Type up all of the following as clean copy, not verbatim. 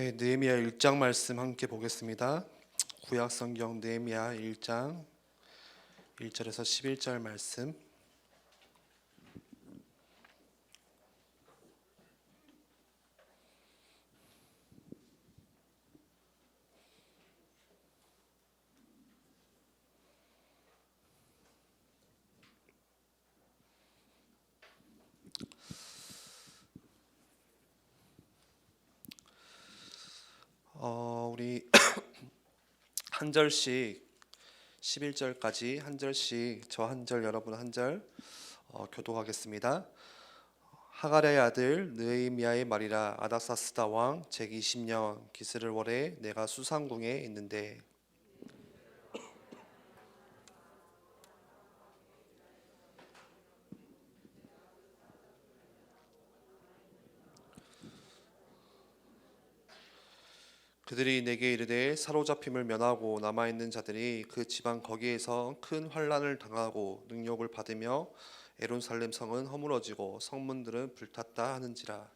네, 느헤미야 1장 말씀 함께 보겠습니다. 구약 성경 느헤미야 1장 1절에서 11절 말씀. 우리 한 절씩 11절까지 한 절씩 저 한 절 여러분 한 절 교독하겠습니다. 하갈의 아들 느헤미야의 말이라. 아닥사스다 왕 제20년 기스를 월에 내가 수상궁에 있는데 그들이 내게 이르되 사로잡힘을 면하고 남아있는 자들이 그 지방 거기에서 큰 환난을 당하고 능욕을 받으며 에론살렘 성은 허물어지고 성문들은 불탔다 하는지라.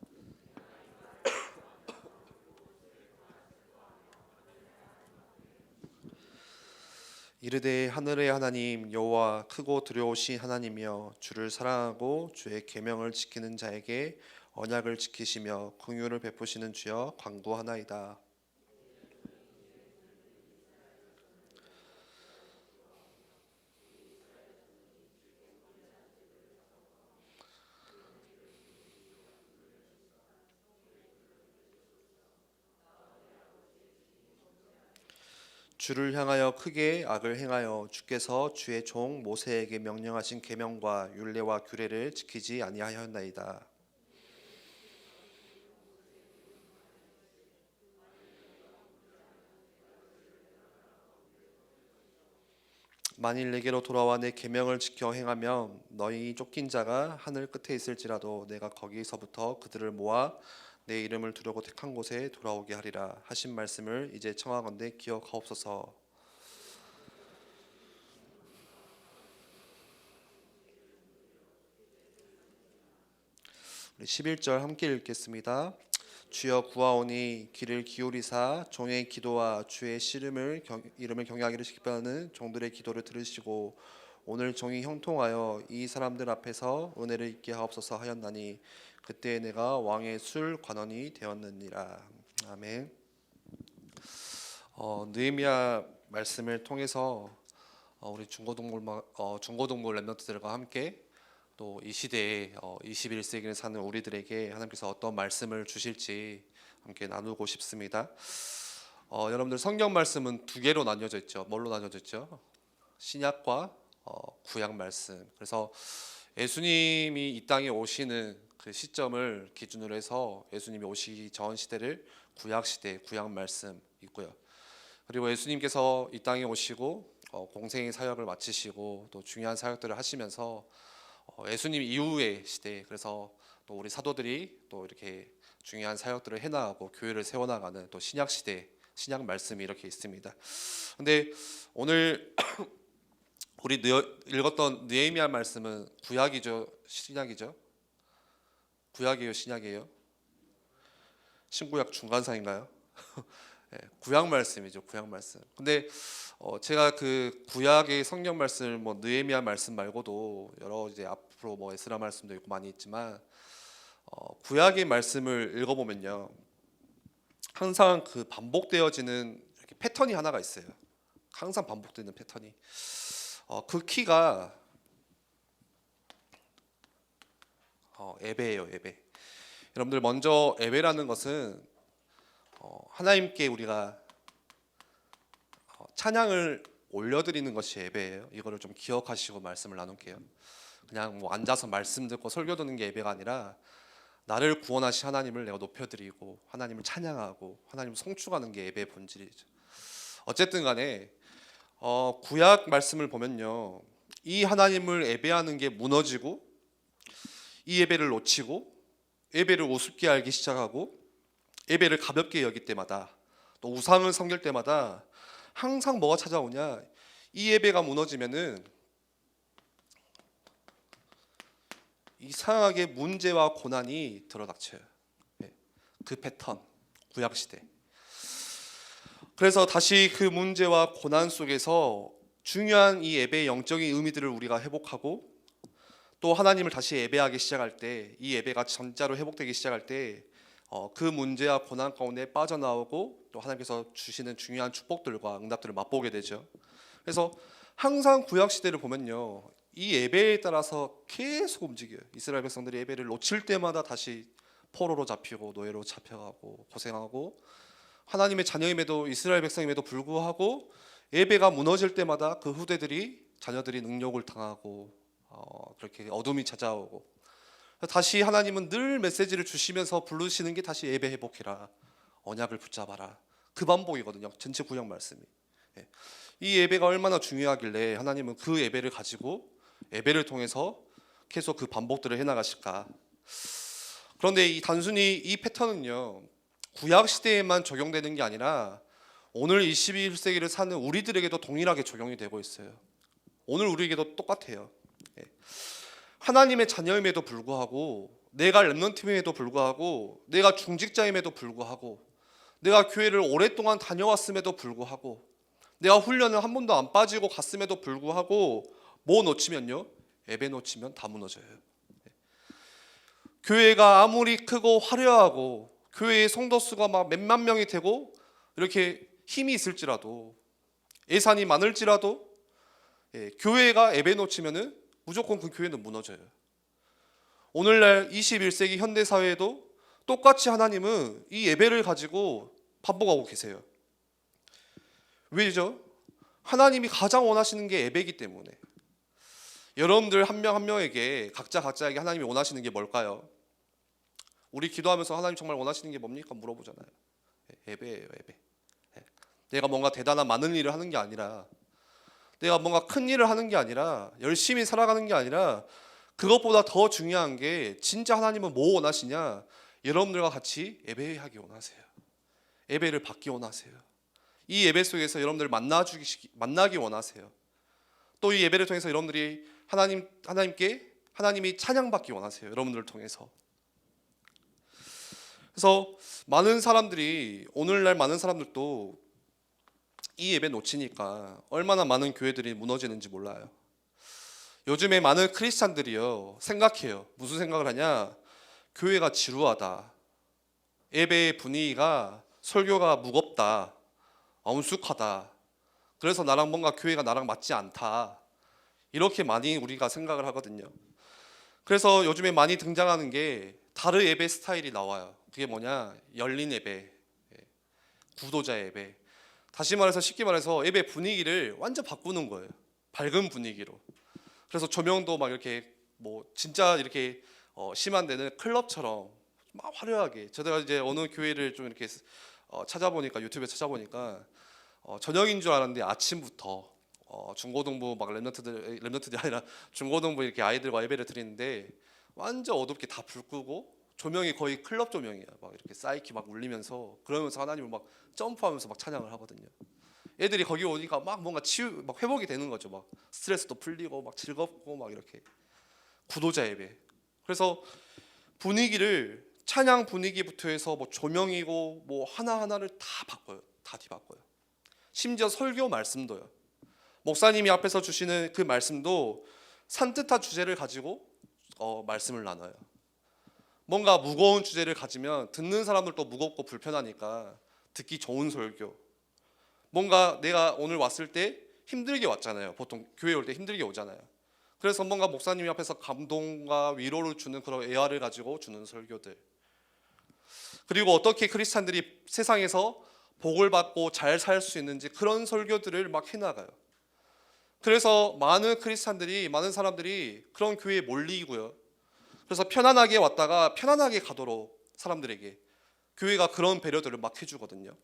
이르되 하늘의 하나님 여호와 크고 두려우신 하나님이여, 주를 사랑하고 주의 계명을 지키는 자에게 언약을 지키시며 긍휼을 베푸시는 주여 간구하나이다. 주를 향하여 크게 악을 행하여 주께서 주의 종 모세에게 명령하신 계명과 율례와 규례를 지키지 아니하였나이다. 만일 내게로 돌아와 내 계명을 지켜 행하면 너희 쫓긴 자가 하늘 끝에 있을지라도 내가 거기서부터 그들을 모아 내 이름을 두려고 택한 곳에 돌아오게 하리라 하신 말씀을 이제 청하건대 기억하옵소서. 우리 11절 함께 읽겠습니다. 주여 구하오니 귀를 기울이사 종의 기도와 주의 이름을 경외하기를 기뻐하는 종들의 기도를 들으시고 오늘 종이 형통하여 이 사람들 앞에서 은혜를 입게 하옵소서 하였나니 그때 내가 왕의 술 관원이 되었느니라. 아멘. 느헤미야 말씀을 통해서 우리 중고등부 랩런트들과 함께 또 이 시대에 21세기를 사는 우리들에게 하나님께서 어떤 말씀을 주실지 함께 나누고 싶습니다. 여러분들 성경 말씀은 두 개로 나뉘어져 있죠. 뭘로 나뉘어져 있죠? 신약과 구약 말씀. 그래서 예수님이 이 땅에 오시는 그 시점을 기준으로 해서 예수님이 오시기 전 시대를 구약 시대, 구약 말씀 있고요. 그리고 예수님께서 이 땅에 오시고 공생의 사역을 마치시고 또 중요한 사역들을 하시면서 예수님 이후의 시대, 그래서 또 우리 사도들이 또 이렇게 중요한 사역들을 해나가고 교회를 세워나가는 또 신약 시대, 신약 말씀이 이렇게 있습니다. 근데 오늘 우리 읽었던 느헤미야 말씀은 구약이죠, 신약이죠? 구약이에요, 신약이에요? 신구약 중간사인가요? 네, 구약 말씀이죠, 구약 말씀. 근데 제가 그 구약의 성경 말씀을 뭐 느헤미야 말씀 말고도 여러 이제 앞으로 뭐 에스라 말씀도 있고 많이 있지만 구약의 말씀을 읽어보면요, 항상 그 반복되어지는 이렇게 패턴이 하나가 있어요. 항상 반복되는 패턴이. 그 키가 예배예요, 예배. 여러분들 먼저 예배라는 것은 하나님께 우리가 찬양을 올려드리는 것이 예배예요. 이거를 좀 기억하시고 말씀을 나눌게요. 그냥 뭐 앉아서 말씀 듣고 설교 듣는 게 예배가 아니라 나를 구원하신 하나님을 내가 높여드리고 하나님을 찬양하고 하나님을 송축하는 게 예배의 본질이죠. 어쨌든 간에 구약 말씀을 보면요, 이 하나님을 예배하는 게 무너지고 이 예배를 놓치고 예배를 우습게 알기 시작하고 예배를 가볍게 여길 때마다 또 우상을 섬길 때마다 항상 뭐가 찾아오냐, 이 예배가 무너지면은 이상하게 문제와 고난이 들어닥쳐요. 그 패턴, 구약 시대. 그래서 다시 그 문제와 고난 속에서 중요한 이 예배의 영적인 의미들을 우리가 회복하고, 또 하나님을 다시 예배하기 시작할 때, 이 예배가 진짜로 회복되기 시작할 때 그 문제와 고난 가운데 빠져나오고, 또 하나님께서 주시는 중요한 축복들과 응답들을 맛보게 되죠. 그래서 항상 구약 시대를 보면요, 이 예배에 따라서 계속 움직여요. 이스라엘 백성들이 예배를 놓칠 때마다 다시 포로로 잡히고 노예로 잡혀가고 고생하고, 하나님의 자녀임에도, 이스라엘 백성임에도 불구하고 예배가 무너질 때마다 그 후대들이, 자녀들이 능욕을 당하고 그렇게 어둠이 찾아오고, 다시 하나님은 늘 메시지를 주시면서 부르시는 게 다시 예배 회복해라, 언약을 붙잡아라, 그 반복이거든요. 전체 구약 말씀이. 이 예배가 얼마나 중요하길래 하나님은 그 예배를 가지고 예배를 통해서 계속 그 반복들을 해나가실까. 그런데 단순히 이 패턴은요, 구약 시대에만 적용되는 게 아니라 오늘 21세기를 사는 우리들에게도 동일하게 적용이 되고 있어요. 오늘 우리에게도 똑같아요. 하나님의 자녀임에도 불구하고, 내가 렘넌트임에도 불구하고, 내가 중직자임에도 불구하고, 내가 교회를 오랫동안 다녀왔음에도 불구하고, 내가 훈련을 한 번도 안 빠지고 갔음에도 불구하고 뭐 놓치면요, 예배 놓치면 다 무너져요. 교회가 아무리 크고 화려하고 교회의 성도 수가 막 몇만 명이 되고 이렇게 힘이 있을지라도, 예산이 많을지라도, 교회가 예배 놓치면은 무조건 그 교회는 무너져요. 오늘날 21세기 현대 사회에도 똑같이 하나님은 이 예배를 가지고 반복하고 계세요. 왜죠? 하나님이 가장 원하시는 게 예배이기 때문에. 여러분들 한 명 한 명에게 각자에게 하나님이 원하시는 게 뭘까요? 우리 기도하면서 하나님 정말 원하시는 게 뭡니까? 물어보잖아요. 예배예요, 예배. 내가 뭔가 대단한 많은 일을 하는 게 아니라, 내가 뭔가 큰 일을 하는 게 아니라, 열심히 살아가는 게 아니라, 그것보다 더 중요한 게 진짜 하나님은 뭐 원하시냐? 여러분들과 같이 예배하기 원하세요. 예배를 받기 원하세요. 이 예배 속에서 여러분들 만나기 원하세요. 또 이 예배를 통해서 여러분들이 하나님이 찬양받기 원하세요. 여러분들을 통해서. 그래서 많은 사람들이, 오늘날 많은 사람들도 이 예배 놓치니까 얼마나 많은 교회들이 무너지는지 몰라요. 요즘에 많은 크리스찬들이요, 생각해요. 무슨 생각을 하냐? 교회가 지루하다, 예배의 분위기가, 설교가 무겁다, 엄숙하다, 그래서 뭔가 교회가 나랑 맞지 않다, 이렇게 많이 우리가 생각을 하거든요. 그래서 요즘에 많이 등장하는 게 다른 예배 스타일이 나와요. 그게 뭐냐? 열린 예배, 구도자 예배. 다시 말해서, 쉽게 말해서 예배 분위기를 완전 바꾸는 거예요. 밝은 분위기로. 그래서 조명도 막 이렇게 진짜 이렇게 심한 데는 클럽처럼 막 화려하게. 제가 이제 어느 교회를 좀 이렇게 찾아보니까, 유튜브에 찾아보니까 저녁인 줄 알았는데 아침부터 중고등부 막 렘넌트들이 아니라 중고등부 이렇게 아이들과 예배를 드리는데 완전 어둡게 다 불 끄고, 조명이 거의 클럽 조명이야. 막 이렇게 사이키 막 울리면서, 그러면서 하나님을 막 점프하면서 막 찬양을 하거든요. 애들이 거기 오니까 막 뭔가 막 회복이 되는 거죠. 막 스트레스도 풀리고 막 즐겁고 막 이렇게. 구도자 예배. 그래서 분위기를, 찬양 분위기부터 해서 조명이고 하나하나를 다 바꿔요. 다 뒤바꿔요. 심지어 설교 말씀도요. 목사님이 앞에서 주시는 그 말씀도 산뜻한 주제를 가지고 말씀을 나눠요. 뭔가 무거운 주제를 가지면 듣는 사람들도 무겁고 불편하니까 듣기 좋은 설교. 뭔가 내가 오늘 왔을 때 힘들게 왔잖아요. 보통 교회 올 때 힘들게 오잖아요. 그래서 뭔가 목사님이 앞에서 감동과 위로를 주는 그런 애화를 가지고 주는 설교들. 그리고 어떻게 크리스찬들이 세상에서 복을 받고 잘 살 수 있는지, 그런 설교들을 막 해나가요. 그래서 많은 크리스찬들이, 많은 사람들이 그런 교회에 몰리고요. 그래서 편안하게 왔다가 편안하게 가도록 사람들에게 교회가 그런 배려들을 막 해주거든요.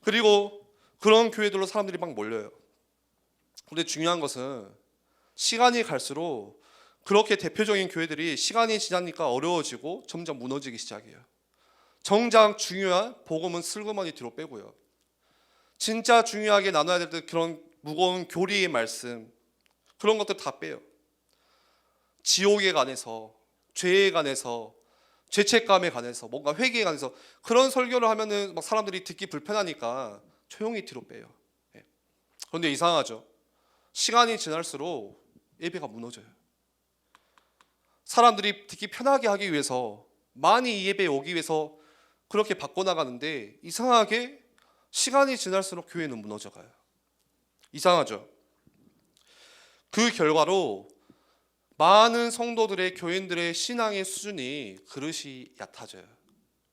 그리고 그런 교회들로 사람들이 막 몰려요. 근데 중요한 것은 시간이 갈수록 그렇게 대표적인 교회들이 시간이 지나니까 어려워지고 점점 무너지기 시작해요. 정작 중요한 복음은 슬그머니 뒤로 빼고요. 진짜 중요하게 나눠야 될 때 그런 무거운 교리의 말씀, 그런 것들 다 빼요. 지옥에 관해서, 죄에 관해서, 죄책감에 관해서 뭔가 회개에 관해서 그런 설교를 하면은 막 사람들이 듣기 불편하니까 조용히 뒤로 빼요. 예. 그런데 이상하죠. 시간이 지날수록 예배가 무너져요. 사람들이 듣기 편하게 하기 위해서 많이 이 예배에 오기 위해서 그렇게 바꿔나가는데 이상하게 시간이 지날수록 교회는 무너져가요. 이상하죠. 그 결과로 많은 성도들의 교인들의 신앙의 수준이 그릇이 얕아져요.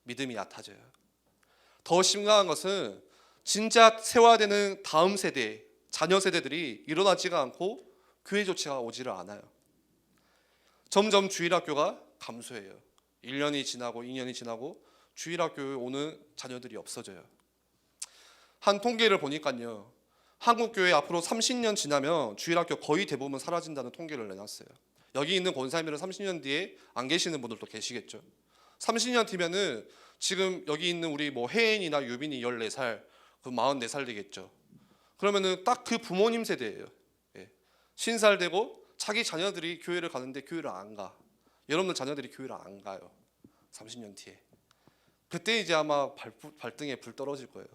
믿음이 얕아져요. 더 심각한 것은 진짜 세워야 되는 다음 세대, 자녀 세대들이 일어나지가 않고 교회 조치가 오지를 않아요. 점점 주일학교가 감소해요. 1년이 지나고 2년이 지나고 주일학교에 오는 자녀들이 없어져요. 한 통계를 보니까요, 한국교회 앞으로 30년 지나면 주일학교 거의 대부분 사라진다는 통계를 내놨어요. 여기 있는 권사님들은 30년 뒤에 안 계시는 분들도 계시겠죠. 30년 뒤면은 지금 여기 있는 우리 뭐 혜인이나 유빈이 14살, 그 44살 되겠죠. 그러면은 딱 그 부모님 세대예요. 예. 50살 되고 자기 자녀들이 교회를 가는데 교회를 안 가. 여러분들 자녀들이 교회를 안 가요. 30년 뒤에. 그때 이제 아마 발등에 불 떨어질 거예요.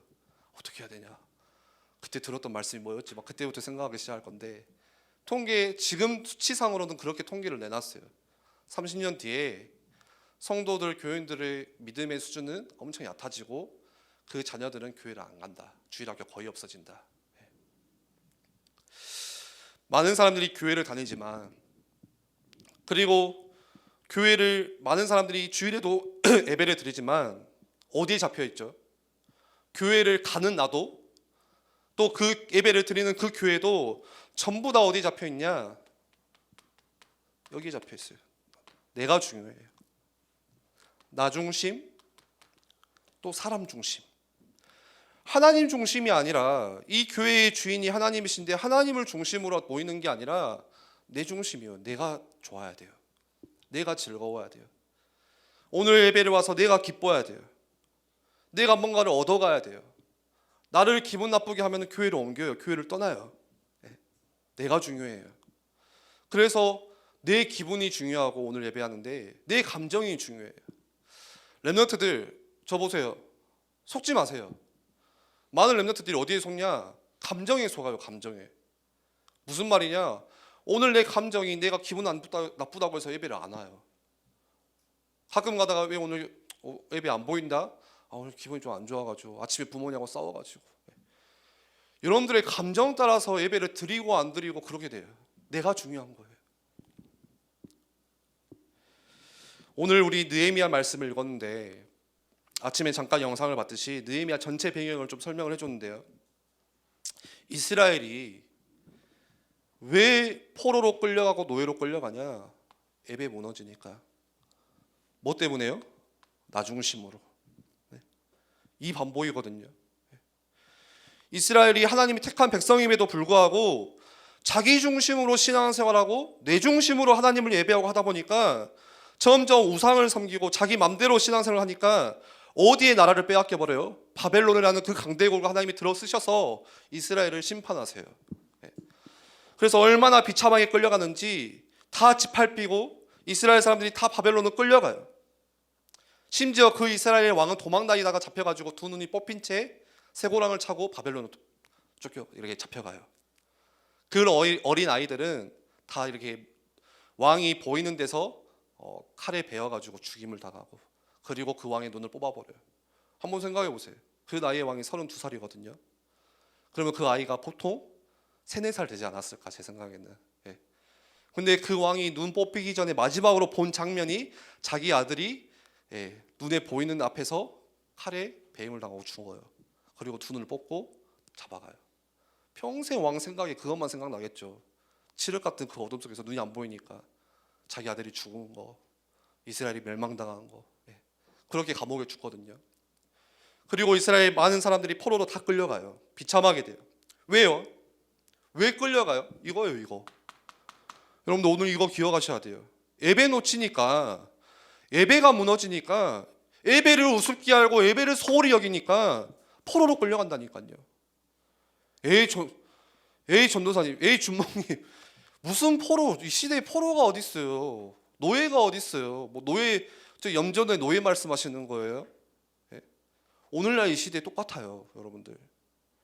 어떻게 해야 되냐. 그때 들었던 말씀이 뭐였지? 막 그때부터 생각하기 시작할 건데, 통계 지금 수치상으로는 그렇게 통계를 내놨어요. 30년 뒤에 성도들, 교인들의 믿음의 수준은 엄청 얕아지고 그 자녀들은 교회를 안 간다. 주일학교 거의 없어진다. 많은 사람들이 교회를 다니지만, 그리고 교회를 많은 사람들이 주일에도 예배를 드리지만 어디에 잡혀 있죠? 교회를 가는 나도, 또 그 예배를 드리는 그 교회도 전부 다 어디에 잡혀 있냐? 여기에 잡혀 있어요. 내가 중요해요. 나 중심, 또 사람 중심. 하나님 중심이 아니라, 이 교회의 주인이 하나님이신데 하나님을 중심으로 모이는 게 아니라 내 중심이요. 내가 좋아야 돼요. 내가 즐거워야 돼요. 오늘 예배를 와서 내가 기뻐야 돼요. 내가 뭔가를 얻어가야 돼요. 나를 기분 나쁘게 하면 교회를 옮겨요. 교회를 떠나요. 내가 중요해요. 그래서 내 기분이 중요하고 오늘 예배하는데 내 감정이 중요해요. 렘넌트들, 저 보세요. 속지 마세요. 많은 렘넌트들이 어디에 속냐? 감정에 속아요. 감정에. 무슨 말이냐? 오늘 내 감정이, 내가 기분 나쁘다고 해서 예배를 안 와요. 가끔 가다가 왜 오늘 예배 안 보인다? 오늘 기분이 좀 안 좋아가지고, 아침에 부모님하고 싸워가지고. 여러분들의 감정 따라서 예배를 드리고 안 드리고 그렇게 돼요. 내가 중요한 거예요. 오늘 우리 느헤미야 말씀을 읽었는데, 아침에 잠깐 영상을 봤듯이 느헤미야 전체 배경을 좀 설명을 해줬는데요, 이스라엘이 왜 포로로 끌려가고 노예로 끌려가냐? 예배 무너지니까. 뭐 때문에요? 나 중심으로. 이 반복이거든요. 이스라엘이 하나님이 택한 백성임에도 불구하고 자기 중심으로 신앙생활하고 내 중심으로 하나님을 예배하고 하다 보니까 점점 우상을 섬기고 자기 맘대로 신앙생활을 하니까 어디에 나라를 빼앗겨 버려요? 바벨론이라는 그 강대국을 하나님이 들어쓰셔서 이스라엘을 심판하세요. 그래서 얼마나 비참하게 끌려가는지 다 짓밟히고 이스라엘 사람들이 다 바벨론으로 끌려가요. 심지어 그 이스라엘 왕은 도망다니다가 잡혀가지고 두 눈이 뽑힌 채 쇠고랑을 차고 바벨론으로 쫓겨 이렇게 잡혀가요. 그 어린 아이들은 다 이렇게 왕이 보이는 데서 칼에 베어가지고 죽임을 당하고, 그리고 그 왕의 눈을 뽑아버려요. 한번 생각해 보세요. 그 나이의 왕이 32살이거든요. 그러면 그 아이가 보통 3, 4살 되지 않았을까, 제 생각에는. 근데 그 왕이 눈 뽑히기 전에 마지막으로 본 장면이 자기 아들이 눈에 보이는 앞에서 칼에 배임을 당하고 죽어요. 그리고 두 눈을 뽑고 잡아가요. 평생 왕 생각에 그것만 생각나겠죠. 칠흑 같은 그 어둠 속에서 눈이 안 보이니까 자기 아들이 죽은 거, 이스라엘이 멸망당한 거, 그렇게 감옥에 죽거든요. 그리고 이스라엘 많은 사람들이 포로로 다 끌려가요. 비참하게 돼요. 왜요? 왜 끌려가요? 이거예요, 이거. 여러분들 오늘 이거 기억하셔야 돼요. 예배 놓치니까, 예배가 무너지니까, 예배를 우습게 알고 예배를 소홀히 여기니까 포로로 끌려간다니까요. 전도사님, 주목님, 무슨 포로? 이 시대에 포로가 어디 있어요? 노예가 어디 있어요? 뭐 저 염전의 노예 말씀하시는 거예요? 예? 오늘날 이 시대에 똑같아요, 여러분들.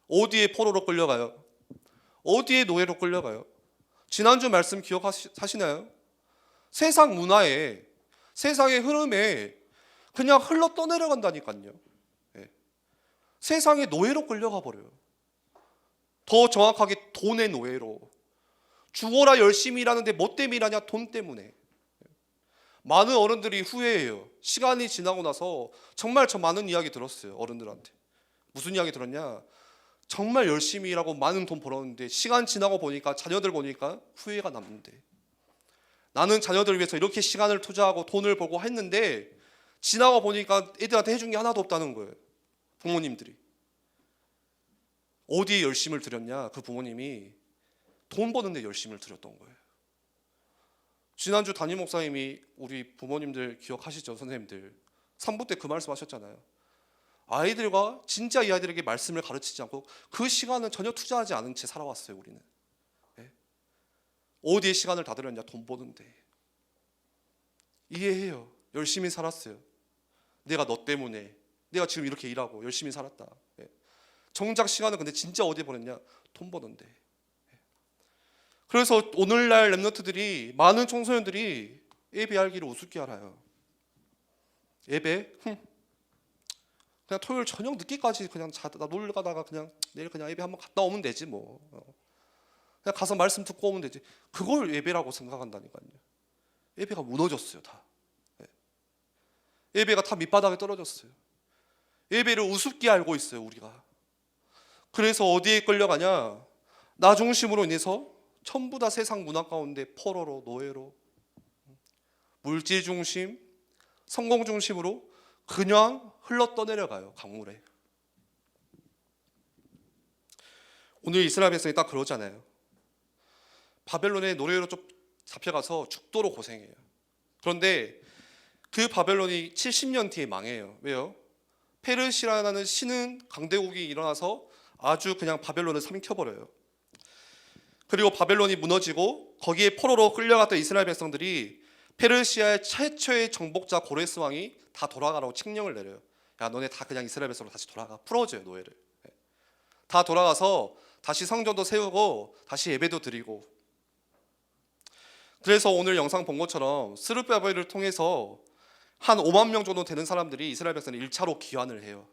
어디에 포로로 끌려가요? 어디에 노예로 끌려가요? 지난주 말씀 기억하시나요? 세상 문화에, 세상의 흐름에 그냥 흘러 떠내려간다니까요. 예. 세상의 노예로 끌려가 버려요. 더 정확하게 돈의 노예로. 죽어라 열심히 일하는데 뭐 때문에 일하냐? 돈 때문에. 많은 어른들이 후회해요. 시간이 지나고 나서 정말 저 많은 이야기 들었어요, 어른들한테. 무슨 이야기 들었냐? 정말 열심히 일하고 많은 돈 벌었는데 시간 지나고 보니까, 자녀들 보니까 후회가 남는데, 나는 자녀들을 위해서 이렇게 시간을 투자하고 돈을 벌고 했는데 지나고 보니까 애들한테 해준 게 하나도 없다는 거예요. 부모님들이 어디에 열심을 들였냐? 그 부모님이 돈 버는 데 열심을 들였던 거예요. 지난주 담임 목사님이 우리 부모님들 기억하시죠? 선생님들 3부 때 그 말씀 하셨잖아요. 아이들과 진짜 이 아이들에게 말씀을 가르치지 않고 그 시간은 전혀 투자하지 않은 채 살아왔어요, 우리는. 네? 어디에 시간을 다 들였냐? 돈 버는데. 이해해요. 열심히 살았어요. 내가 너 때문에, 내가 지금 이렇게 일하고 열심히 살았다. 네? 정작 시간은 근데 진짜 어디에 보냈냐? 돈 버는데. 그래서 오늘날 랩런트들이, 많은 청소년들이 예배할 길을 우습게 알아요. 예배? 그냥 토요일 저녁 늦게까지 그냥 자다 놀러 가다가 그냥 내일 그냥 예배 한번 갔다 오면 되지 뭐. 그냥 가서 말씀 듣고 오면 되지. 그걸 예배라고 생각한다니까요. 예배가 무너졌어요, 다. 예배가 다 밑바닥에 떨어졌어요. 예배를 우습게 알고 있어요, 우리가. 그래서 어디에 끌려가냐? 나 중심으로 인해서 전부 다 세상 문화 가운데 포로로, 노예로, 물질 중심, 성공 중심으로 그냥 흘러 떠내려가요, 강물에. 오늘 이스라엘 백성이 딱 그러잖아요. 바벨론의 노예로 좀 잡혀가서 죽도록 고생해요. 그런데 그 바벨론이 70년 뒤에 망해요. 왜요? 페르시아라는 신흥 강대국이 일어나서 아주 그냥 바벨론을 삼켜버려요. 그리고 바벨론이 무너지고 거기에 포로로 끌려갔던 이스라엘 백성들이 페르시아의 최초의 정복자 고레스 왕이 다 돌아가라고 칙령을 내려요. 야, 너네 다 그냥 이스라엘 백성으로 다시 돌아가. 풀어줘요, 노예를. 다 돌아가서 다시 성전도 세우고 다시 예배도 드리고. 그래서 오늘 영상 본 것처럼 스룹바벨을 통해서 한 5만 명 정도 되는 사람들이 이스라엘 백성을 1차로 귀환을 해요.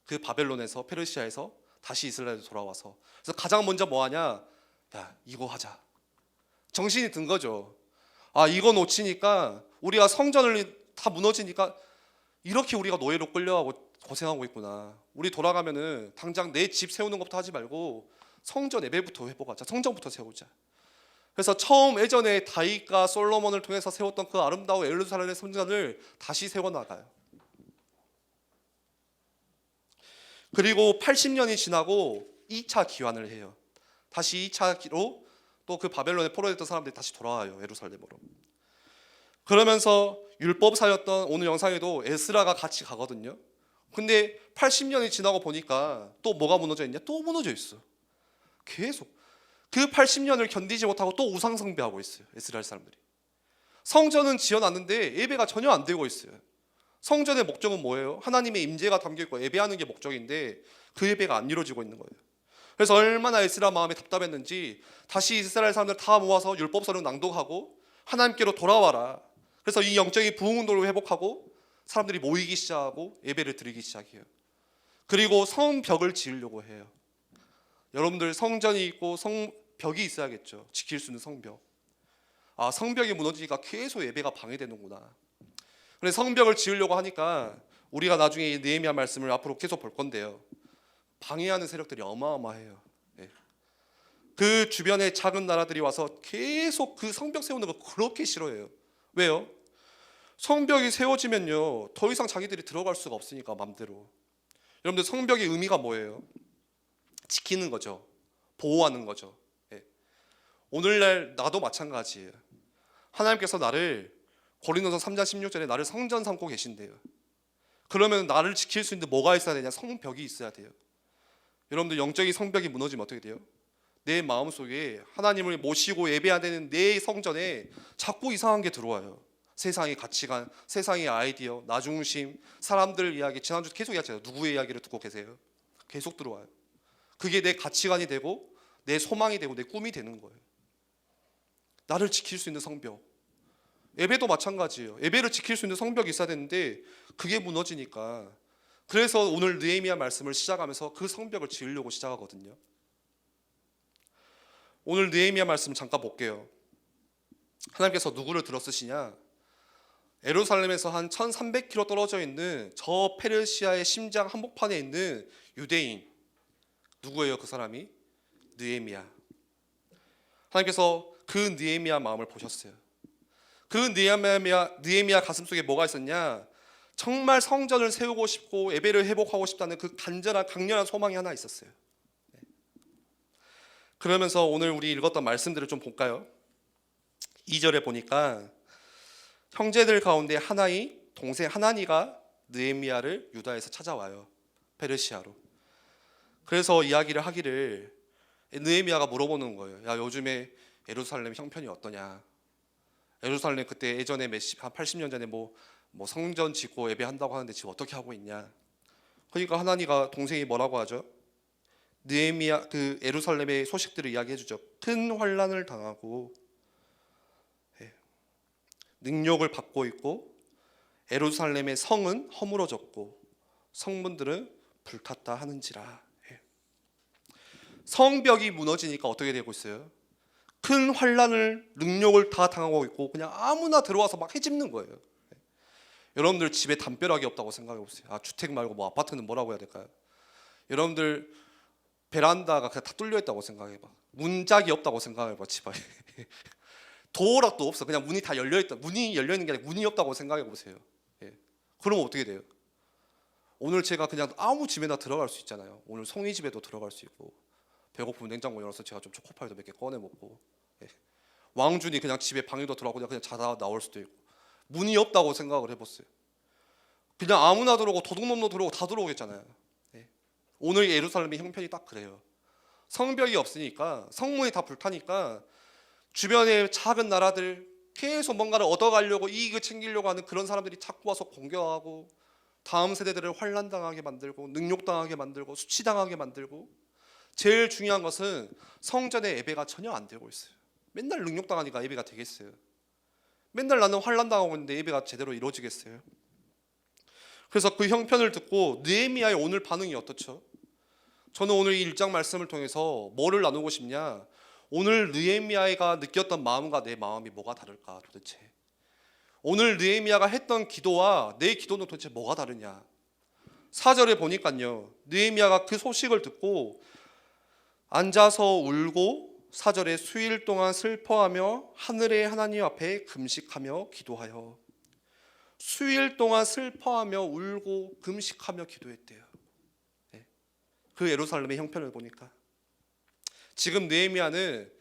그 바벨론에서, 페르시아에서 다시 이스라엘로 돌아와서. 그래서 가장 먼저 뭐 하냐? 야, 이거 하자. 정신이 든 거죠. 아, 이거 놓치니까, 우리가 성전을 다 무너지니까 이렇게 우리가 노예로 끌려가고 고생하고 있구나. 우리 돌아가면은 당장 내 집 세우는 것부터 하지 말고 성전 예배부터 회복하자. 성전부터 세우자. 그래서 처음 예전에 다윗과 솔로몬을 통해서 세웠던 그 아름다운 예루살렘의 성전을 다시 세워나가요. 그리고 80년이 지나고 2차 기환을 해요. 다시 2차로 또 그 바벨론에 포로됐던 사람들이 다시 돌아와요, 예루살렘으로. 그러면서 율법사였던 오늘 영상에도 에스라가 같이 가거든요. 근데 80년이 지나고 보니까 또 뭐가 무너져 있냐? 또 무너져 있어. 계속 그 80년을 견디지 못하고 또 우상 숭배하고 있어요, 이스라엘 사람들이. 성전은 지어놨는데 예배가 전혀 안 되고 있어요. 성전의 목적은 뭐예요? 하나님의 임재가 담겨있고 예배하는 게 목적인데 그 예배가 안 이루어지고 있는 거예요. 그래서 얼마나 에스라 마음이 답답했는지 다시 이스라엘 사람들 다 모아서 율법서를 낭독하고 하나님께로 돌아와라. 그래서 이 영적인 부흥운동을 회복하고 사람들이 모이기 시작하고 예배를 드리기 시작해요. 그리고 성벽을 지으려고 해요. 여러분들, 성전이 있고 성벽이 있어야겠죠. 지킬 수 있는 성벽. 아, 성벽이 무너지니까 계속 예배가 방해되는구나. 그래서 성벽을 지으려고 하니까 우리가 나중에 느헤미야 말씀을 앞으로 계속 볼 건데요, 방해하는 세력들이 어마어마해요. 그 주변의 작은 나라들이 와서 계속 그 성벽 세우는 거 그렇게 싫어해요. 왜요? 성벽이 세워지면요, 더 이상 자기들이 들어갈 수가 없으니까, 맘대로. 여러분들, 성벽의 의미가 뭐예요? 지키는 거죠. 보호하는 거죠. 오늘날 나도 마찬가지예요. 하나님께서 나를, 고린도서 3장 16절에 나를 성전 삼고 계신대요. 그러면 나를 지킬 수 있는데 뭐가 있어야 되냐? 성벽이 있어야 돼요. 여러분들, 영적인 성벽이 무너지면 어떻게 돼요? 내 마음속에 하나님을 모시고 예배해야 되는 내 성전에 자꾸 이상한 게 들어와요. 세상의 가치관, 세상의 아이디어, 나 중심, 사람들 이야기, 지난주 계속 이야기했잖아요. 누구의 이야기를 듣고 계세요? 계속 들어와요. 그게 내 가치관이 되고 내 소망이 되고 내 꿈이 되는 거예요. 나를 지킬 수 있는 성벽. 예배도 마찬가지예요. 예배를 지킬 수 있는 성벽이 있어야 되는데 그게 무너지니까, 그래서 오늘 느헤미야 말씀을 시작하면서 그 성벽을 지으려고 시작하거든요. 오늘 느헤미야 말씀 잠깐 볼게요. 하나님께서 누구를 들어 쓰시냐? 예루살렘에서 한 1300km 떨어져 있는 저 페르시아의 심장 한복판에 있는 유대인. 누구예요 그 사람이? 느헤미야. 하나님께서 그 느헤미야 마음을 보셨어요. 그 느헤미야 가슴속에 뭐가 있었냐? 정말 성전을 세우고 싶고 예배를 회복하고 싶다는 그 간절한 강렬한 소망이 하나 있었어요. 그러면서 오늘 우리 읽었던 말씀들을 좀 볼까요? 2절에 보니까 형제들 가운데 하나의 동생 하나니가 느헤미야를 유다에서 찾아와요. 페르시아로. 그래서 이야기를 하기를, 느헤미야가 물어보는 거예요. 야, 요즘에 예루살렘 형편이 어떠냐? 예루살렘 그때 예전에 한 80년 전에 뭐 성전 짓고 예배한다고 하는데 지금 어떻게 하고 있냐? 그러니까 하나니가 동생이 뭐라고 하죠? 느헤미야 그 예루살렘의 소식들을 이야기해 주죠. 큰 환난을 당하고 능욕을 받고 있고 예루살렘의 성은 허물어졌고 성문들은 불탔다 하는지라. 성벽이 무너지니까 어떻게 되고 있어요? 큰 환난을 능욕을 다 당하고 있고 그냥 아무나 들어와서 막 해집는 거예요. 여러분들 집에 담벼락이 없다고 생각해 보세요. 주택 말고 뭐 아파트는 뭐라고 해야 될까요? 여러분들 베란다가 그냥 다 뚫려 있다고 생각해봐. 문짝이 없다고 생각해봐. 집안에 도어락도 없어. 그냥 문이 다 열려 있다. 문이 열려 있는 게 아니라 문이 없다고 생각해 보세요. 그러면 어떻게 돼요? 오늘 제가 그냥 아무 집에나 들어갈 수 있잖아요. 오늘 송이 집에도 들어갈 수 있고, 배고프면 냉장고 열어서 제가 좀 초코파이도 몇 개 꺼내 먹고, 왕준이 그냥 집에 방에도 들어가고 그냥 자다 나올 수도 있고. 문이 없다고 생각을 해보세요. 그냥 아무나 들어오고 도둑놈도 들어오고 다 들어오겠잖아요. 오늘 예루살렘의 형편이 딱 그래요. 성벽이 없으니까, 성문이 다 불타니까 주변의 작은 나라들 계속 뭔가를 얻어가려고 이익을 챙기려고 하는 그런 사람들이 자꾸 와서 공격하고 다음 세대들을 환난당하게 만들고 능욕당하게 만들고 수치당하게 만들고, 제일 중요한 것은 성전의 예배가 전혀 안 되고 있어요. 맨날 능욕당하니까 예배가 되겠어요? 맨날 나는 환난당하고 있는데 예배가 제대로 이루어지겠어요? 그래서 그 형편을 듣고 느헤미야의 오늘 반응이 어떻죠? 저는 오늘 이 1장 말씀을 통해서 뭐를 나누고 싶냐? 오늘 느헤미야가 느꼈던 마음과 내 마음이 뭐가 다를까 도대체? 오늘 느헤미야가 했던 기도와 내 기도는 도대체 뭐가 다르냐? 4절에 보니까요, 느헤미야가 그 소식을 듣고 앉아서 울고 4절에 수일 동안 슬퍼하며 하늘의 하나님 앞에 금식하며 기도하여. 수일 동안 슬퍼하며 울고 금식하며 기도했대요. 그 예루살렘의 형편을 보니까 지금 느헤미야는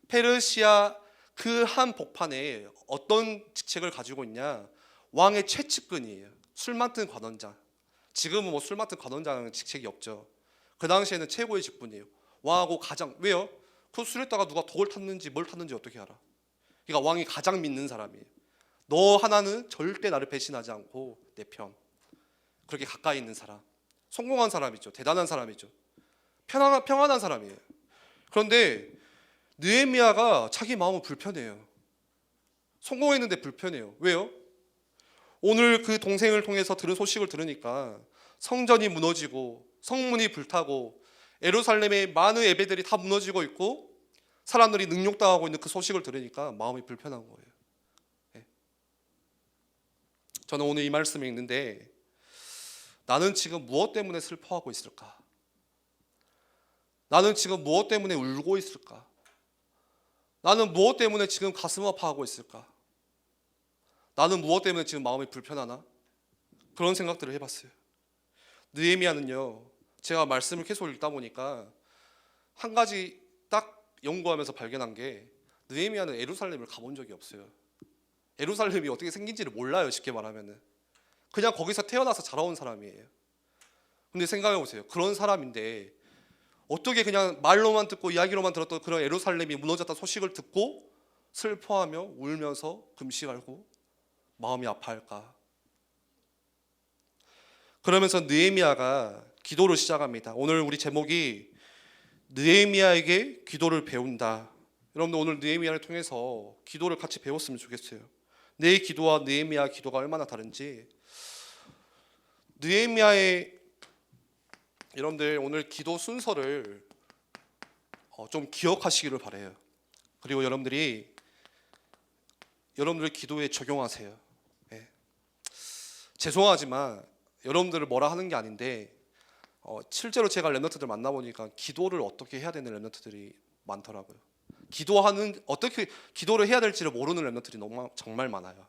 페르시아 그 한 복판에 어떤 직책을 가지고 있냐? 왕의 최측근이에요. 술 맡은 관원장. 지금은 뭐 술 맡은 관원장은 직책이 없죠. 그 당시에는 최고의 직분이에요. 왕하고 가장, 왜요? 그 술에다가 누가 독을 탔는지 뭘 탔는지 어떻게 알아? 그러니까 왕이 가장 믿는 사람이에요. 너 하나는 절대 나를 배신하지 않고 내 편. 그렇게 가까이 있는 사람. 성공한 사람이죠. 대단한 사람이죠. 평안한 사람이에요. 그런데 느헤미야가 자기 마음은 불편해요. 성공했는데 불편해요. 왜요? 오늘 그 동생을 통해서 들은 소식을 들으니까 성전이 무너지고 성문이 불타고 예루살렘의 많은 예배들이 다 무너지고 있고 사람들이 능욕당하고 있는 그 소식을 들으니까 마음이 불편한 거예요. 저는 오늘 이 말씀을 읽는데 나는 지금 무엇 때문에 슬퍼하고 있을까? 나는 지금 무엇 때문에 울고 있을까? 나는 무엇 때문에 지금 가슴 아파하고 있을까? 나는 무엇 때문에 지금 마음이 불편하나? 그런 생각들을 해봤어요. 느헤미야는요, 제가 말씀을 계속 읽다 보니까 한 가지 딱 연구하면서 발견한 게, 느헤미야는 예루살렘을 가본 적이 없어요. 예루살렘이 어떻게 생긴지를 몰라요. 쉽게 말하면은 그냥 거기서 태어나서 자라온 사람이에요. 근데 생각해 보세요. 그런 사람인데 어떻게 그냥 말로만 듣고 이야기로만 들었던 그런 예루살렘이 무너졌다는 소식을 듣고 슬퍼하며 울면서 금식하고 마음이 아파할까? 그러면서 느헤미야가 기도를 시작합니다. 오늘 우리 제목이 느헤미야에게 기도를 배운다. 여러분들 오늘 느헤미야를 통해서 기도를 같이 배웠으면 좋겠어요. 내 기도와 느헤미야 기도가 얼마나 다른지. 느헤미야의 여러분들 오늘 기도 순서를 좀 기억하시기를 바라요. 그리고 여러분들 기도에 적용하세요. 예. 죄송하지만 여러분들을 뭐라 하는 게 아닌데 실제로 제가 랩런트들 만나보니까 기도를 어떻게 해야 되는 랩런트들이 많더라고요. 어떻게 기도를 해야 될지를 모르는 랩런트들이 정말 많아요.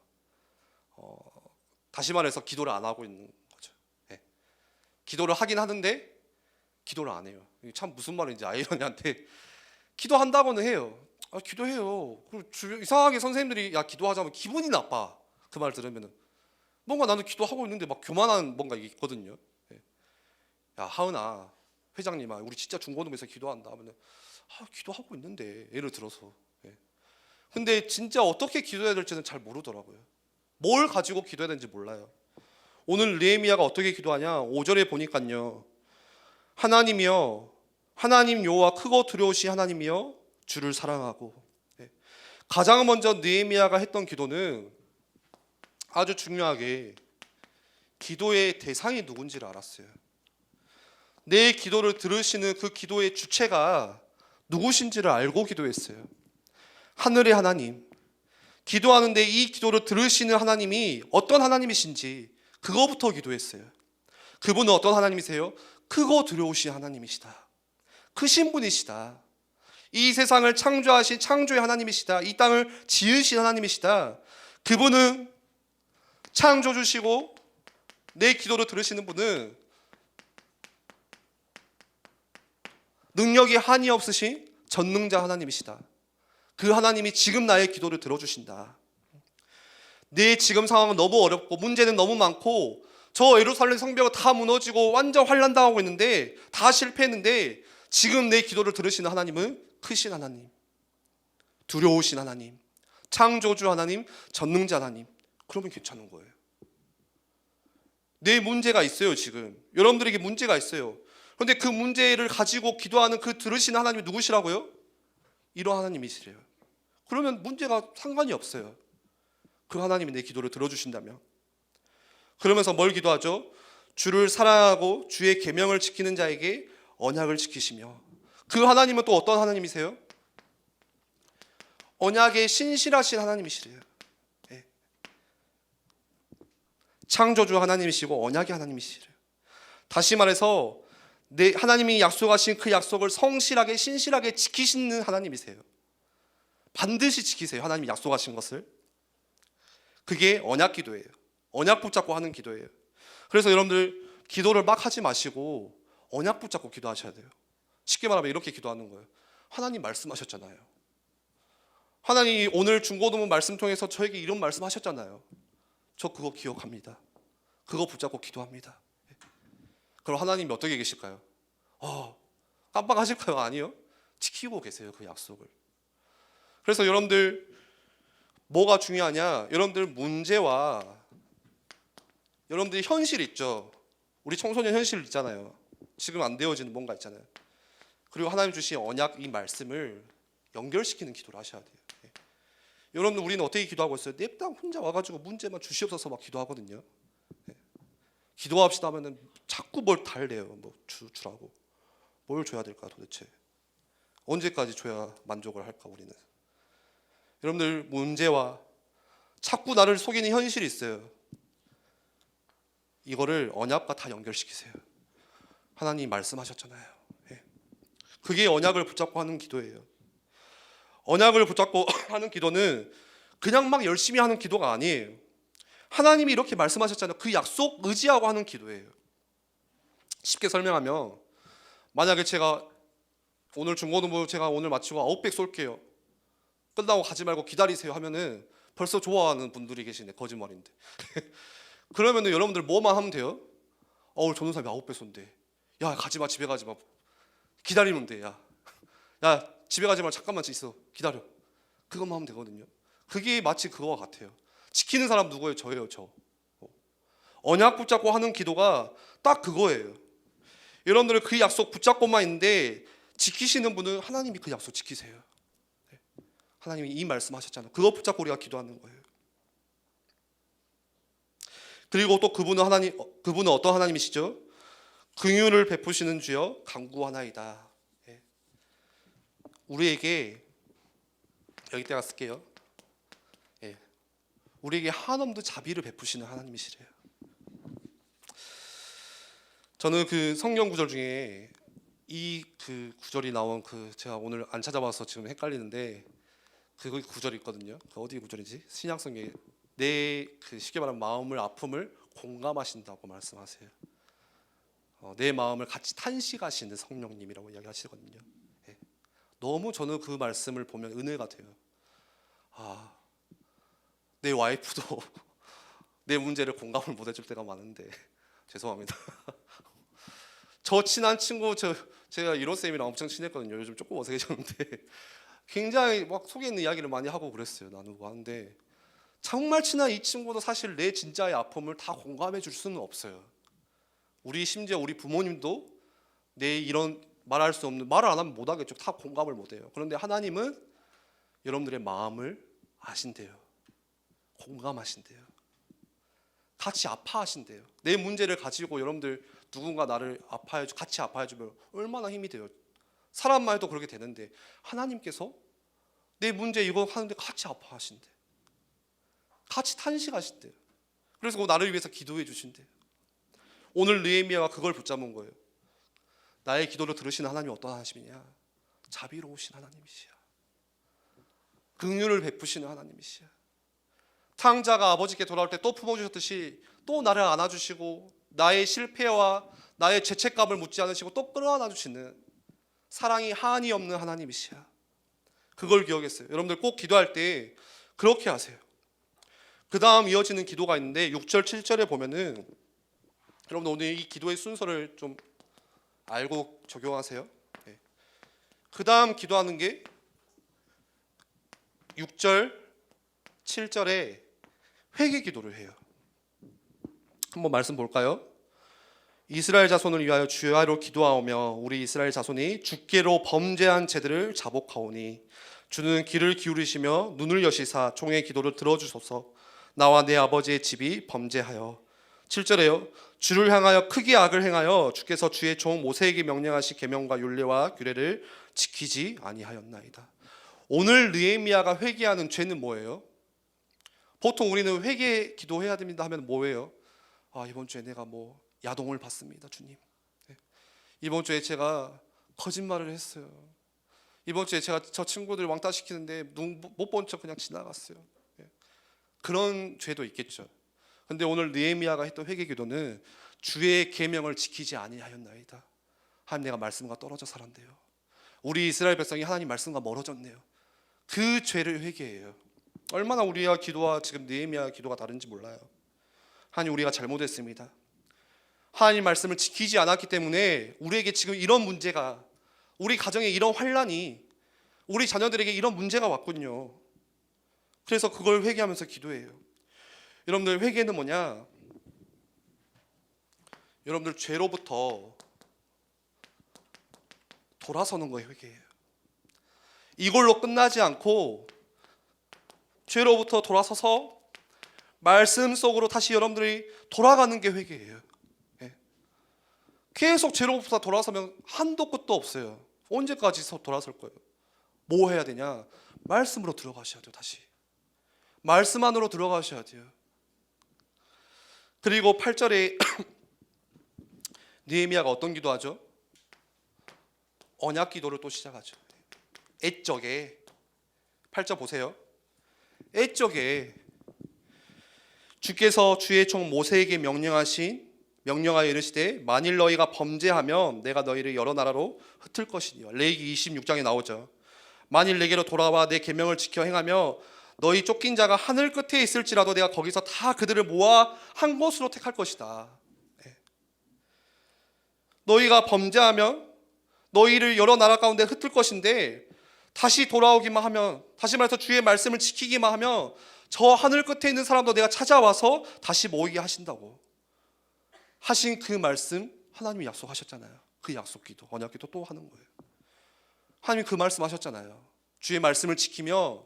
다시 말해서 기도를 안 하고 있는 거죠. 예. 기도를 하긴 하는데 기도를 안 해요. 이게 참 무슨 말인지 아이러니한테 기도한다고는 해요. 기도해요. 그리고 이상하게 선생님들이 야 기도하자면 기분이 나빠. 그 말 들으면은 뭔가 나는 기도하고 있는데 막 교만한 뭔가 이게 있거든요. 예. 야 하은아 회장님아 우리 진짜 중고등부에서 기도한다 하면은 기도하고 있는데 예를 들어서. 예. 근데 진짜 어떻게 기도해야 될지는 잘 모르더라고요. 뭘 가지고 기도해야 되는지 몰라요. 오늘 느헤미야가 어떻게 기도하냐 5절에 보니까요. 하나님이여 하나님 여호와 크고 두려우신 하나님이여 주를 사랑하고. 예. 가장 먼저 느헤미야가 했던 기도는 아주 중요하게 기도의 대상이 누군지를 알았어요. 내 기도를 들으시는 그 기도의 주체가 누구신지를 알고 기도했어요. 하늘의 하나님, 기도하는데 이 기도를 들으시는 하나님이 어떤 하나님이신지 그거부터 기도했어요. 그분은 어떤 하나님이세요? 크고 두려우신 하나님이시다. 크신 분이시다. 이 세상을 창조하신 창조의 하나님이시다. 이 땅을 지으신 하나님이시다. 그분은 창조주시고 내 기도를 들으시는 분은 능력이 한이 없으신 전능자 하나님이시다. 그 하나님이 지금 나의 기도를 들어주신다. 내 지금 상황은 너무 어렵고 문제는 너무 많고 저 예루살렘 성벽이 다 무너지고 완전 환란당하고 있는데 다 실패했는데 지금 내 기도를 들으시는 하나님은 크신 하나님, 두려우신 하나님, 창조주 하나님, 전능자 하나님. 그러면 괜찮은 거예요. 내 문제가 있어요. 지금 여러분들에게 문제가 있어요. 그런데 그 문제를 가지고 기도하는 그 들으시는 하나님이 누구시라고요? 이런 하나님이시래요. 그러면 문제가 상관이 없어요. 그 하나님이 내 기도를 들어주신다면. 그러면서 뭘 기도하죠? 주를 사랑하고 주의 계명을 지키는 자에게 언약을 지키시며. 그 하나님은 또 어떤 하나님이세요? 언약에 신실하신 하나님이시래요. 네. 창조주 하나님이시고 언약의 하나님이시래요. 다시 말해서 하나님이 약속하신 그 약속을 성실하게 신실하게 지키시는 하나님이세요. 반드시 지키세요. 하나님이 약속하신 것을. 그게 언약 기도예요. 언약 붙잡고 하는 기도예요. 그래서 여러분들 기도를 막 하지 마시고 언약 붙잡고 기도하셔야 돼요. 쉽게 말하면 이렇게 기도하는 거예요. 하나님 말씀하셨잖아요. 하나님이 오늘 중고등부 말씀 통해서 저에게 이런 말씀하셨잖아요. 저 그거 기억합니다. 그거 붙잡고 기도합니다. 그럼 하나님이 어떻게 계실까요? 깜빡하실까요? 아니요. 지키고 계세요. 그 약속을. 그래서 여러분들 뭐가 중요하냐? 여러분들 문제와 여러분들이 현실 있죠. 우리 청소년 현실 있잖아요. 지금 안 되어지는 뭔가 있잖아요. 그리고 하나님 주신 언약 이 말씀을 연결시키는 기도를 하셔야 돼요. 여러분 우리는 어떻게 기도하고 있어요? 내 땅 혼자 와가지고 문제만 주시옵소서 막 기도하거든요. 기도합시다 하면은 자꾸 뭘 달래요. 뭐 주라고. 뭘 줘야 될까 도대체? 언제까지 줘야 만족을 할까 우리는? 여러분들 문제와 자꾸 나를 속이는 현실이 있어요. 이거를 언약과 다 연결시키세요. 하나님 말씀하셨잖아요. 그게 언약을 붙잡고 하는 기도예요. 언약을 붙잡고 하는 기도는 그냥 막 열심히 하는 기도가 아니에요. 하나님이 이렇게 말씀하셨잖아요. 그 약속 의지하고 하는 기도예요. 쉽게 설명하면 만약에 제가 오늘 중고등부 제가 오늘 마치고 아웃백 쏠게요. 끝나고 가지 말고 기다리세요 하면은 벌써 좋아하는 분들이 계시네. 거짓말인데. 그러면은 여러분들 뭐만 하면 돼요? 오늘 전도사님이 아웃백 쏜대. 야 가지마 집에 가지마. 기다리면 돼. 야 집에 가지 말고 잠깐만 있어. 기다려. 그것만 하면 되거든요. 그게 마치 그거와 같아요. 지키는 사람 누구예요? 저예요, 저. 언약 붙잡고 하는 기도가 딱 그거예요. 여러분들 그 약속 붙잡고만 있는데 지키시는 분은 하나님이 그 약속 지키세요. 하나님이 이 말씀하셨잖아요. 그거 붙잡고 우리가 기도하는 거예요. 그리고 또 그분은 어떤 하나님이시죠? 긍휼을 베푸시는 주여 간구하나이다. 우리에게 여기다가 쓸게요. 우리에게 한없는 자비를 베푸시는 하나님이시래요. 저는 그 성경 구절 중에 이 그 구절이 나온 제가 오늘 안 찾아봐서 지금 헷갈리는데 그 구절이 있거든요. 그 어디 구절이지? 신약성경에 내 쉽게 말하면 마음을 아픔을 공감하신다고 말씀하세요. 내 마음을 같이 탄식하시는 성령님이라고 이야기하시거든요. 너무 저는 그 말씀을 보면 은혜가 돼요. 내 와이프도 내 문제를 공감을 못 해줄 때가 많은데 죄송합니다. 저 친한 친구 제가 이로쌤이랑 엄청 친했거든요. 요즘 조금 어색해졌는데 굉장히 막 속에 있는 이야기를 많이 하고 그랬어요. 나누고 하는데 정말 친한 이 친구도 사실 내 진짜의 아픔을 다 공감해 줄 수는 없어요. 심지어 우리 부모님도 내 이런 말할 수 없는, 말을 안 하면 못 하겠죠. 다 공감을 못 해요. 그런데 하나님은 여러분들의 마음을 아신대요. 공감하신대요. 같이 아파하신대요. 내 문제를 가지고 여러분들 누군가 나를 같이 아파해주면 얼마나 힘이 돼요. 사람만 해도 그렇게 되는데 하나님께서 내 문제 이거 하는데 같이 아파하신대. 같이 탄식하신대요. 그래서 나를 위해서 기도해 주신대요. 오늘 느헤미야가 그걸 붙잡은 거예요. 나의 기도를 들으시는 하나님이 어떤 하나님이냐? 자비로우신 하나님이시야. 긍휼을 베푸시는 하나님이시야. 탕자가 아버지께 돌아올 때 또 품어주셨듯이 또 나를 안아주시고 나의 실패와 나의 죄책감을 묻지 않으시고 또 끌어안아주시는 사랑이 한이 없는 하나님이시야. 그걸 기억했어요. 여러분들 꼭 기도할 때 그렇게 하세요. 그 다음 이어지는 기도가 있는데 6절 7절에 보면은 여러분 오늘 이 기도의 순서를 좀 알고 적용하세요. 그 다음 기도하는 게 6절 7절에 회개 기도를 해요. 한번 말씀 볼까요? 이스라엘 자손을 위하여 주야로 기도하오며 우리 이스라엘 자손이 주께로 범죄한 죄들을 자복하오니 주는 귀를 기울이시며 눈을 여시사 종의 기도를 들어주소서. 나와 내 아버지의 집이 범죄하여. 7절에요. 주를 향하여 크게 악을 행하여 주께서 주의 종 모세에게 명령하신 계명과 율례와 규례를 지키지 아니하였나이다. 오늘 느헤미야가 회개하는 죄는 뭐예요? 보통 우리는 회개 기도해야 됩니다 하면 뭐예요? 이번 주에 내가 야동을 봤습니다, 주님. 이번 주에 제가 거짓말을 했어요. 이번 주에 제가 저 친구들 왕따 시키는데 못 본 척 그냥 지나갔어요. 그런 죄도 있겠죠. 근데 오늘 느헤미야가 했던 회개 기도는 주의 계명을 지키지 아니하였나이다. 하나님, 내가 말씀과 떨어져 살았네요. 우리 이스라엘 백성이 하나님 말씀과 멀어졌네요. 그 죄를 회개해요. 얼마나 우리와 기도와 지금 느헤미야 기도가 다른지 몰라요. 하나님, 우리가 잘못했습니다. 하나님 말씀을 지키지 않았기 때문에 우리에게 지금 이런 문제가, 우리 가정에 이런 환난이, 우리 자녀들에게 이런 문제가 왔군요. 그래서 그걸 회개하면서 기도해요. 여러분들, 회개는 뭐냐? 여러분들 죄로부터 돌아서는 거예요. 회개예요. 이걸로 끝나지 않고 죄로부터 돌아서서 말씀 속으로 다시 여러분들이 돌아가는 게 회개예요. 계속 죄로부터 돌아서면 한도 끝도 없어요. 언제까지 돌아설 거예요? 뭐 해야 되냐? 말씀으로 들어가셔야 돼요. 다시 말씀 안으로 들어가셔야 돼요. 그리고 8절에 느헤미야가 어떤 기도하죠? 언약 기도를 또 시작하죠. 애적에 8절 보세요. 애적에 주께서 주의 종 모세에게 명령하여 이르시되 만일 너희가 범죄하면 내가 너희를 여러 나라로 흩을 것이니와. 레위기 26장에 나오죠. 만일 내게로 돌아와 내 계명을 지켜 행하며 너희 쫓긴 자가 하늘 끝에 있을지라도 내가 거기서 다 그들을 모아 한 곳으로 택할 것이다. 너희가 범죄하면 너희를 여러 나라 가운데 흩을 것인데 다시 돌아오기만 하면, 다시 말해서 주의 말씀을 지키기만 하면 저 하늘 끝에 있는 사람도 내가 찾아와서 다시 모이게 하신다고 하신 그 말씀, 하나님이 약속하셨잖아요. 그 약속 기도, 언약 기도 또 하는 거예요. 하나님이 그 말씀 하셨잖아요. 주의 말씀을 지키며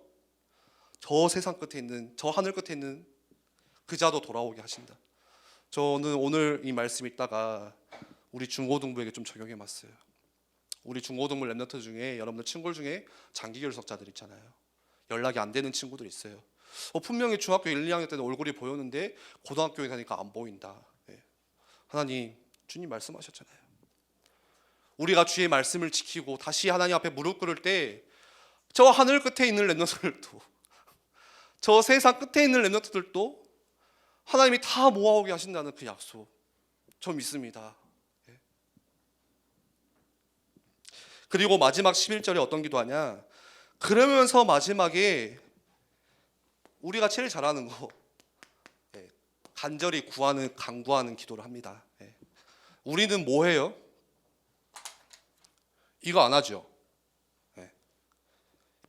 저 세상 끝에 있는, 저 하늘 끝에 있는 그 자도 돌아오게 하신다. 저는 오늘 이 말씀 읽다가 우리 중고등부에게 좀 적용해 봤어요. 우리 중고등부 랩런트 중에 여러분들 친구 중에 장기 결석자들 있잖아요. 연락이 안 되는 친구들 있어요. 분명히 중학교 1, 2학년 때는 얼굴이 보였는데 고등학교에 가니까 안 보인다. 하나님, 주님 말씀하셨잖아요. 우리가 주의 말씀을 지키고 다시 하나님 앞에 무릎 꿇을 때 저 하늘 끝에 있는 랩런트들도, 저 세상 끝에 있는 랩런트들도 하나님이 다 모아오게 하신다는 그 약속, 저 믿습니다. 그리고 마지막 11절에 어떤 기도하냐, 그러면서 마지막에 우리가 제일 잘하는 거, 간절히 구하는, 간구하는 기도를 합니다. 우리는 뭐 해요? 이거 안 하죠.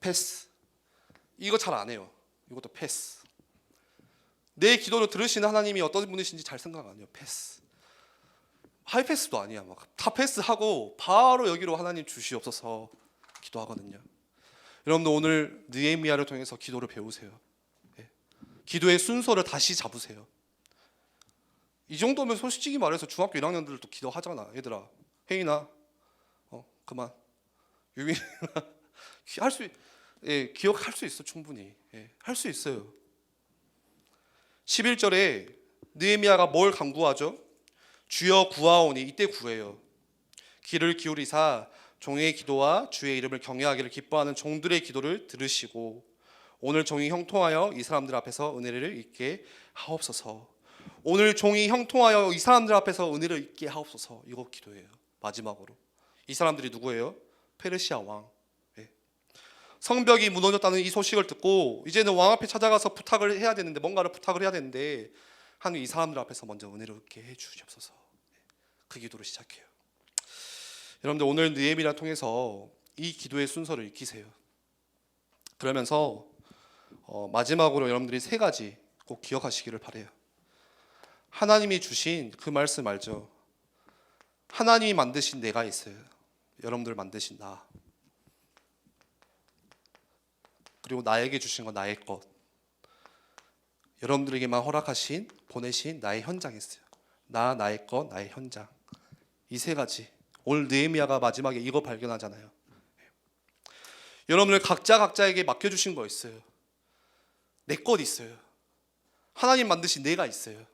패스. 이거 잘 안 해요. 이것도 패스. 내 기도를 들으시는 하나님이 어떤 분이신지 잘 생각 안 해요. 패스. 하이패스도 아니야. 막 다 패스하고 바로 여기로 하나님 주시옵소서 기도하거든요. 여러분들 오늘 느헤미야를 통해서 기도를 배우세요. 기도의 순서를 다시 잡으세요. 이 정도면 솔직히 말해서 중학교 1학년들도 기도하잖아. 얘들아, 혜인아, 그만. 유빈아, 기억할 수 있어. 충분히 할 수 있어요. 11절에 느헤미야가 뭘 간구하죠? 주여 구하오니, 이때 구해요. 귀를 기울이사 종의 기도와 주의 이름을 경외하기를 기뻐하는 종들의 기도를 들으시고 오늘 종이 형통하여 이 사람들 앞에서 은혜를 잊게 하옵소서. 오늘 종이 형통하여 이 사람들 앞에서 은혜를 잊게 하옵소서. 이거 기도예요. 마지막으로 이 사람들이 누구예요? 페르시아 왕. 성벽이 무너졌다는 이 소식을 듣고 이제는 왕 앞에 찾아가서 부탁을 해야 되는데, 뭔가를 부탁을 해야 되는데 하나님 이 사람들 앞에서 먼저 은혜를 얻게 해주시옵소서. 그 기도를 시작해요. 여러분들 오늘 느헤미야를 통해서 이 기도의 순서를 익히세요. 그러면서 마지막으로 여러분들이 세 가지 꼭 기억하시기를 바래요. 하나님이 주신 그 말씀 알죠? 하나님이 만드신 내가 있어요. 여러분들 만드신 나. 그리고 나에게 주신 건 나의 것. 여러분들에게만 허락하신, 보내신 나의 현장이 있어요. 나의 것, 나의 현장. 이 세 가지. 오늘 느헤미야가 마지막에 이거 발견하잖아요. 여러분들 각자에게 맡겨주신 거 있어요. 내 것 있어요. 하나님 만드신 내가 있어요.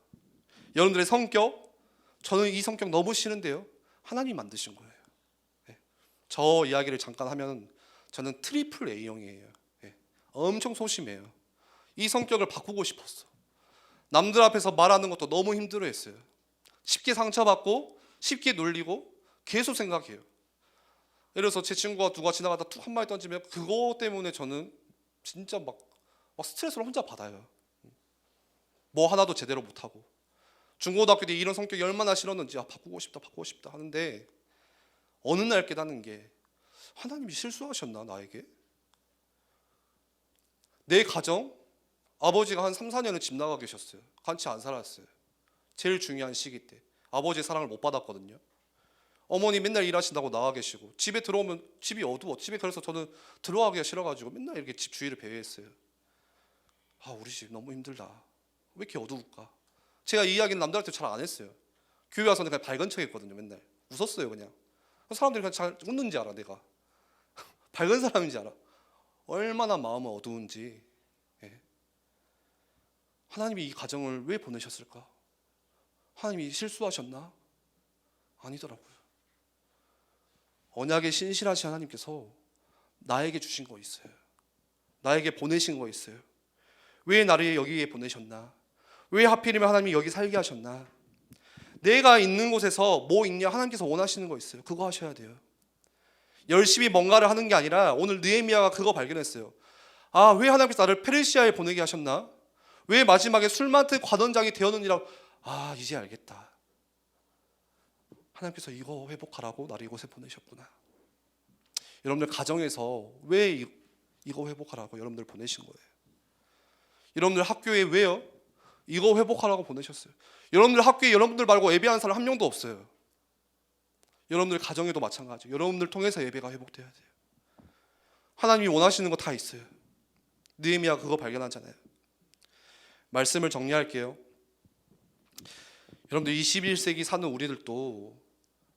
여러분들의 성격, 저는 이 성격 너무 싫은데요, 하나님 만드신 거예요. 저 이야기를 잠깐 하면 저는 트리플 A형이에요. 엄청 소심해요. 이 성격을 바꾸고 싶었어. 남들 앞에서 말하는 것도 너무 힘들어했어요. 쉽게 상처받고 쉽게 놀리고 계속 생각해요. 예를 들어서 제 친구가 누가 지나가다 툭 한마디 던지면 그거 때문에 저는 진짜 막 스트레스를 혼자 받아요. 뭐 하나도 제대로 못하고. 중고등학교 때 이런 성격이 얼마나 싫었는지 바꾸고 싶다 하는데 어느 날 깨닫는 게, 하나님이 실수하셨나 나에게? 내 가정, 아버지가 한 3, 4년을 집 나가 계셨어요. 같이 안 살았어요. 제일 중요한 시기 때 아버지의 사랑을 못 받았거든요. 어머니 맨날 일하신다고 나가 계시고, 집에 들어오면 집이 어두워. 집에 그래서 저는 들어가기가 싫어가지고 맨날 이렇게 집 주위를 배회했어요. 우리 집 너무 힘들다. 왜 이렇게 어두울까? 제가 이 이야기는 남들한테 잘 안 했어요. 교회 와서는 그냥 밝은 척 했거든요. 맨날 웃었어요. 그냥 사람들이 그냥 잘 웃는지 알아. 내가 밝은 사람인지 알아. 얼마나 마음은 어두운지. 하나님이 이 가정을 왜 보내셨을까? 하나님이 실수하셨나? 아니더라고요. 언약에 신실하신 하나님께서 나에게 주신 거 있어요. 나에게 보내신 거 있어요. 왜 나를 여기에 보내셨나? 왜 하필이면 하나님이 여기 살게 하셨나? 내가 있는 곳에서 뭐 있냐? 하나님께서 원하시는 거 있어요. 그거 하셔야 돼요. 열심히 뭔가를 하는 게 아니라 오늘 느헤미야가 그거 발견했어요. 왜 하나님께서 나를 페르시아에 보내게 하셨나? 왜 마지막에 술 맡은 관원장이 되었느니라고. 이제 알겠다. 하나님께서 이거 회복하라고 나를 이곳에 보내셨구나. 여러분들 가정에서 왜 이거 회복하라고 여러분들 보내신 거예요? 여러분들 학교에 왜요? 이거 회복하라고 보내셨어요. 여러분들 학교에 여러분들 말고 예배하는 사람 한 명도 없어요. 여러분들 가정에도 마찬가지예요. 여러분들 통해서 예배가 회복돼야 돼요. 하나님이 원하시는 거 다 있어요. 느헤미야 그거 발견하잖아요. 말씀을 정리할게요. 여러분들 21세기 사는 우리들도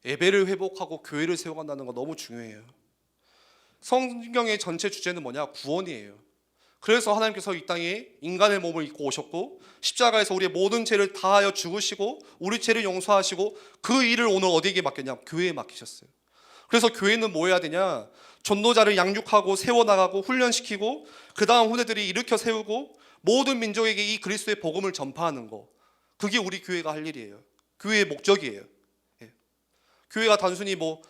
예배를 회복하고 교회를 세워간다는 거 너무 중요해요. 성경의 전체 주제는 뭐냐? 구원이에요. 그래서 하나님께서 이 땅에 인간의 몸을 입고 오셨고 십자가에서 우리의 모든 죄를 다하여 죽으시고 우리 죄를 용서하시고 그 일을 오늘 어디에게 맡겼냐? 교회에 맡기셨어요. 그래서 교회는 뭐 해야 되냐? 전도자를 양육하고 세워나가고 훈련시키고 그 다음 후대들이 일으켜 세우고 모든 민족에게 이 그리스도의 복음을 전파하는 거, 그게 우리 교회가 할 일이에요. 교회의 목적이에요. 예. 교회가 단순히 뭐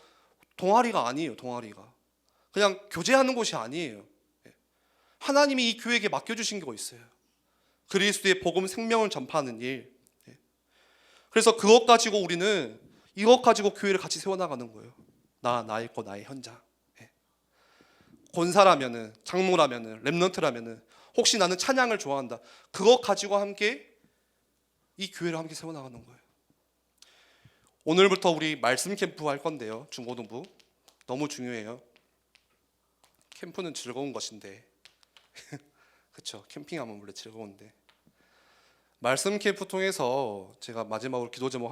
동아리가 아니에요. 동아리가 그냥 교제하는 곳이 아니에요. 예. 하나님이 이 교회에게 맡겨주신 게 있어요. 그리스도의 복음 생명을 전파하는 일. 예. 그래서 그것 가지고 우리는 이것 가지고 교회를 같이 세워나가는 거예요. 나의 거 나의 현장. 예. 권사라면은, 장로라면은, 렘넌트라면은, 혹시 나는 찬양을 좋아한다, 그것 가지고 함께 이 교회를 함께 세워나가는 거예요. 오늘부터 우리 말씀 캠프 할 건데요. 중고등부 너무 중요해요. 캠프는 즐거운 것인데 그렇죠. 캠핑하면 원래 즐거운데 말씀 캠프 통해서 제가 마지막으로 기도 제목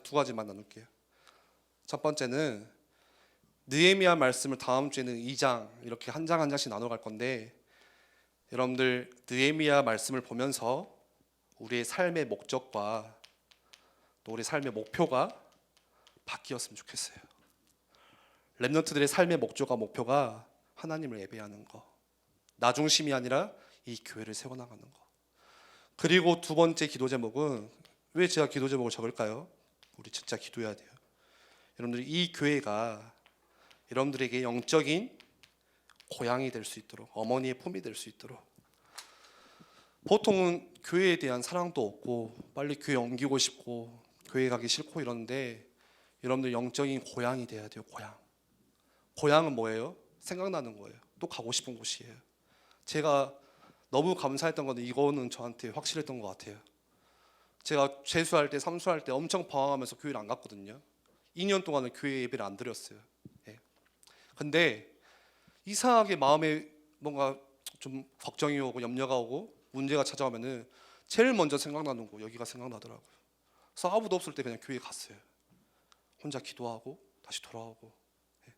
두 가지만 나눌게요. 첫 번째는 느헤미야 말씀을 다음 주에는 2장 이렇게 한 장 한 장씩 나눠갈 건데, 여러분들 느헤미야 말씀을 보면서 우리의 삶의 목적과 또 우리 삶의 목표가 바뀌었으면 좋겠어요. 렘넌트들의 삶의 목표가 하나님을 예배하는 거, 나 중심이 아니라 이 교회를 세워나가는 거. 그리고 두 번째 기도 제목은, 왜 제가 기도 제목을 적을까요? 우리 진짜 기도해야 돼요. 여러분들 이 교회가 여러분들에게 영적인 고향이 될 수 있도록, 어머니의 품이 될 수 있도록. 보통은 교회에 대한 사랑도 없고 빨리 교회 옮기고 싶고 교회 가기 싫고 이러는데, 여러분들 영적인 고향이 돼야 돼요. 고향은 뭐예요? 생각나는 거예요. 또 가고 싶은 곳이에요. 제가 너무 감사했던 건데 이거는 저한테 확실했던 것 같아요. 제가 재수할 때, 삼수할 때 엄청 방황하면서 교회를 안 갔거든요. 2년 동안은 교회 예배를 안 드렸어요. 예. 근데 이상하게 마음에 뭔가 좀 걱정이 오고 염려가 오고 문제가 찾아오면은 제일 먼저 생각나는 곳, 여기가 생각나더라고요. 그래서 아무도 없을 때 그냥 교회 갔어요. 혼자 기도하고 다시 돌아오고. 예.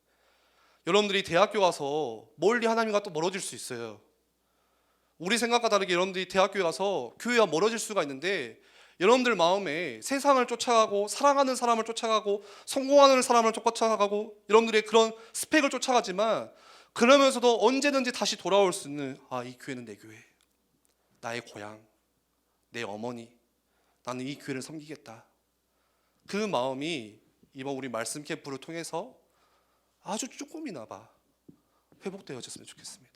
여러분들이 대학교 가서 멀리 하나님과 또 멀어질 수 있어요. 우리 생각과 다르게 여러분들이 대학교에 가서 교회와 멀어질 수가 있는데, 여러분들 마음에 세상을 쫓아가고 사랑하는 사람을 쫓아가고 성공하는 사람을 쫓아가고 여러분들의 그런 스펙을 쫓아가지만, 그러면서도 언제든지 다시 돌아올 수 있는, 이 교회는 내 교회, 나의 고향, 내 어머니, 나는 이 교회를 섬기겠다. 그 마음이 이번 우리 말씀 캠프를 통해서 아주 조금이나마 회복되어졌으면 좋겠습니다.